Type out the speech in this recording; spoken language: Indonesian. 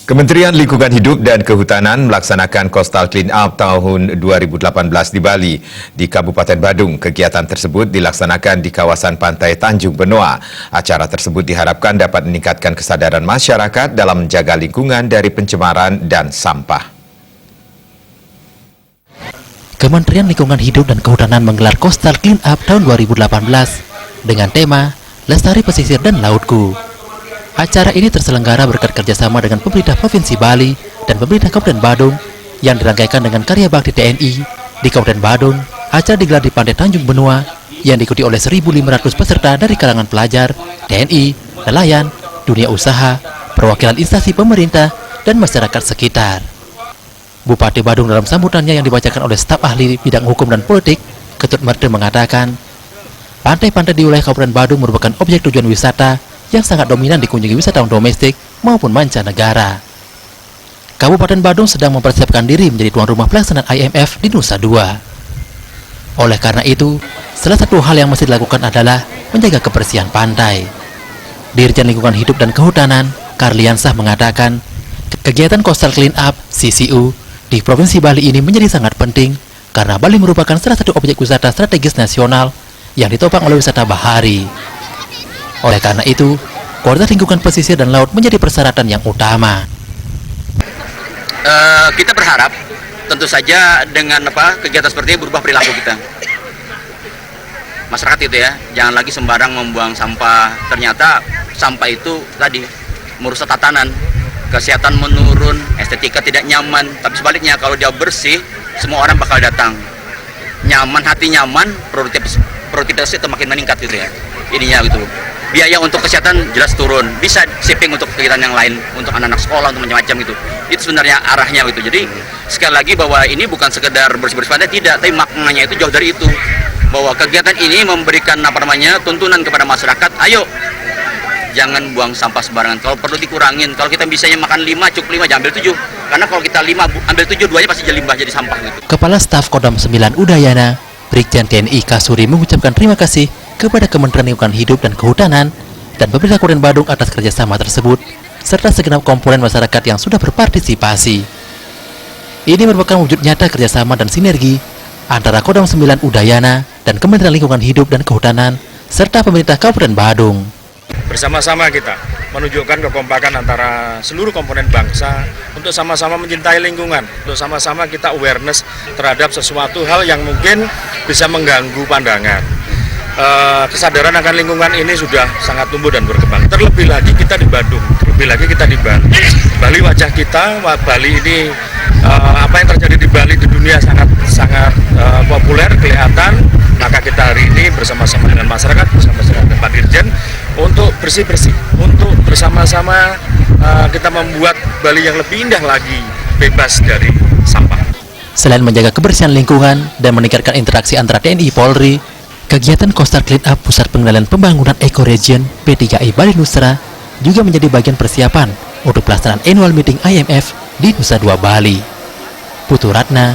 Kementerian Lingkungan Hidup dan Kehutanan melaksanakan Coastal Clean Up tahun 2018 di Bali. Di Kabupaten Badung, kegiatan tersebut dilaksanakan di kawasan pantai Tanjung Benoa. Acara tersebut diharapkan dapat meningkatkan kesadaran masyarakat dalam menjaga lingkungan dari pencemaran dan sampah. Kementerian Lingkungan Hidup dan Kehutanan menggelar Coastal Clean Up tahun 2018 dengan tema Lestari Pesisir dan Lautku. Acara ini terselenggara berkat kerjasama dengan pemerintah Provinsi Bali dan pemerintah Kabupaten Badung yang dirangkaikan dengan karya bakti TNI. Di Kabupaten Badung, acara digelar di Pantai Tanjung Benoa yang diikuti oleh 1.500 peserta dari kalangan pelajar, TNI, nelayan, dunia usaha, perwakilan instansi pemerintah, dan masyarakat sekitar. Bupati Badung dalam sambutannya yang dibacakan oleh staf ahli bidang hukum dan politik, Ketut Merde mengatakan, pantai-pantai di wilayah Kabupaten Badung merupakan objek tujuan wisata yang sangat dominan dikunjungi wisatawan domestik maupun mancanegara. Kabupaten Badung sedang mempersiapkan diri menjadi tuan rumah pelaksanaan IMF di Nusa Dua. Oleh karena itu, salah satu hal yang mesti dilakukan adalah menjaga kebersihan pantai. Dirjen Lingkungan Hidup dan Kehutanan, Karliansah mengatakan, kegiatan Coastal Clean Up (CCU) di Provinsi Bali ini menjadi sangat penting karena Bali merupakan salah satu objek wisata strategis nasional yang ditopang oleh wisata bahari. Oleh karena itu, kualitas lingkungan pesisir dan laut menjadi persyaratan yang utama. Kita berharap tentu saja dengan kegiatan seperti ini berubah perilaku kita. Masyarakat itu ya, jangan lagi sembarang membuang sampah. Ternyata sampah itu tadi merusak tatanan, kesehatan menurun, estetika tidak nyaman. Tapi sebaliknya kalau dia bersih, semua orang bakal datang. Nyaman, hati nyaman, produktivitas itu makin meningkat gitu ya. Ininya gitu. Biaya untuk kesehatan jelas turun, bisa saving untuk kegiatan yang lain, untuk anak-anak sekolah, untuk macam-macam gitu. Itu sebenarnya arahnya gitu. Jadi sekali lagi bahwa ini bukan sekedar bersih-bersih pantai, tidak, tapi maknanya itu jauh dari itu. Bahwa kegiatan ini memberikan tuntunan kepada masyarakat, ayo jangan buang sampah sembarangan. Kalau perlu dikurangin, kalau kita bisanya makan 5, cukup 5, jangan ambil 7. Karena kalau kita 5, ambil 7, 2-nya pasti jadi limbah, jadi sampah gitu. Kepala Staf Kodam 9 Udayana, Brigjen TNI Kasuri mengucapkan terima kasih kepada Kementerian Lingkungan Hidup dan Kehutanan dan pemerintah Kabupaten Badung atas kerjasama tersebut, serta segenap komponen masyarakat yang sudah berpartisipasi. Ini merupakan wujud nyata kerjasama dan sinergi antara Kodam 9 Udayana dan Kementerian Lingkungan Hidup dan Kehutanan, serta pemerintah Kabupaten Badung. Bersama-sama kita menunjukkan kekompakan antara seluruh komponen bangsa untuk sama-sama mencintai lingkungan, untuk sama-sama kita awareness terhadap sesuatu hal yang mungkin bisa mengganggu pandangan. Kesadaran akan lingkungan ini sudah sangat tumbuh dan berkembang. Terlebih lagi kita di Badung, terlebih lagi kita di Bali. Bali wajah kita, Bali ini apa yang terjadi di Bali di dunia sangat populer, kelihatan. Maka kita hari ini bersama-sama dengan masyarakat, bersama-sama dengan Pak Dirjen untuk bersih-bersih, untuk bersama-sama kita membuat Bali yang lebih indah lagi, bebas dari sampah. Selain menjaga kebersihan lingkungan dan meningkatkan interaksi antara TNI Polri, kegiatan Coastal Clean Up Pusat Pengendalian Pembangunan Ecoregion P3I Bali Nusra juga menjadi bagian persiapan untuk pelaksanaan annual meeting IMF di Nusa Dua Bali. Putu Ratna,